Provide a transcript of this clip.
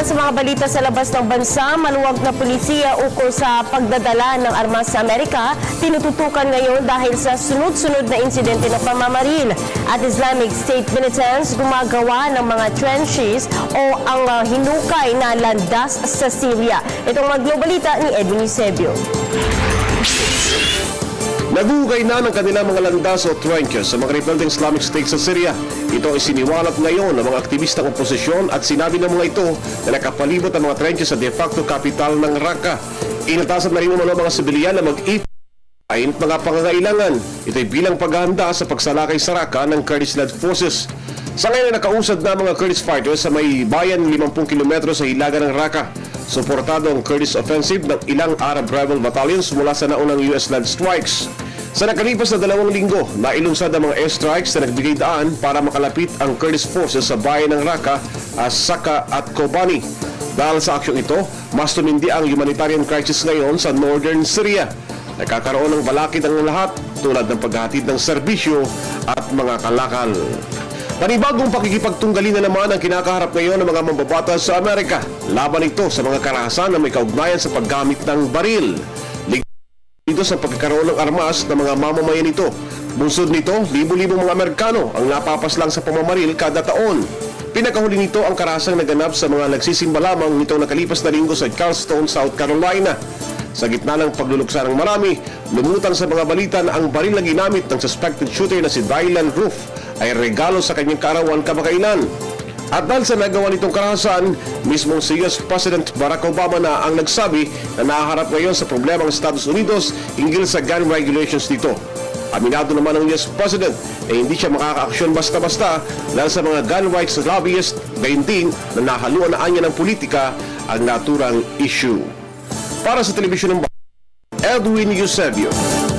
naman sa mga balita sa labas ng bansa, maluwag na pulisiya ukol sa pagdadala ng armas sa Amerika, tinututukan ngayon dahil sa sunod-sunod na insidente ng pamamaril. At Islamic State militants gumagawa ng mga trenches o ang hinukay na landas sa Syria. Itong maglobalita ni Edwin Eusebio. Naguhukay na ng kanilang mga landas o trenches sa mga rebeldeng Islamic State sa Syria. Ito ay siniwalat ngayon ng mga aktivistang oposisyon at sinabi ng mga ito na nakapalibot ang mga trenches sa de facto capital ng Raqqa. Inatasan na rin naman ang mga sibilyan na mag-ipon at mga pangangailangan. Ito ay bilang paghahanda sa pagsalakay sa Raqqa ng Kurdish-led forces. Sa ngayon na nakausad na mga Kurdish fighters sa may bayan 50 kilometro sa hilaga ng Raqqa. Suportado ang Kurdish offensive ng ilang Arab rival battalions mula sa naunang US-led strikes. Sa nakalipas na 2 linggo, nailunsad ang mga airstrikes na nagbigay daan para makalapit ang Kurdish forces sa bayan ng Raqqa, Saka at Kobani. Dahil sa aksyong ito, mas tumindi ang humanitarian crisis ngayon sa northern Syria. Nagkakaroon ng balakid ang lahat tulad ng paghahatid ng serbisyo at mga kalakal. Panibagong pakikipagtunggali na naman ang kinakaharap ngayon ng mga mambabatas sa Amerika. Laban ito sa mga karahasan na may kaugnayan sa paggamit ng baril. Dito sa pagkakaroon ng armas ng mga mamamayan nito. Bunsod nito, libo-libong mga Amerikano ang napapaslang sa pamamaril kada taon. Pinakahuli nito ang karahasang naganap sa mga nagsisimba lamang nitong nakalipas na linggo sa Charleston, South Carolina. Sa gitna ng pagluluksa ng marami, lumutang sa mga balita na ang baril na ginamit ng suspected shooter na si Dylan Roof ay regalo sa kanyang kaarawan kamakailan. At dahil sa nagawa nitong karahasan, mismong si US President Barack Obama na ang nagsabi na nahaharap ngayon sa problema ng Estados Unidos hinggil sa gun regulations nito. Aminado naman ng US President na hindi siya makaka-aksyon basta-basta dahil sa mga gun rights lobbyists, gayon din na nahaluan na anya ng politika ang naturang issue. Para sa Telebisyon ng Edwin Eusebio.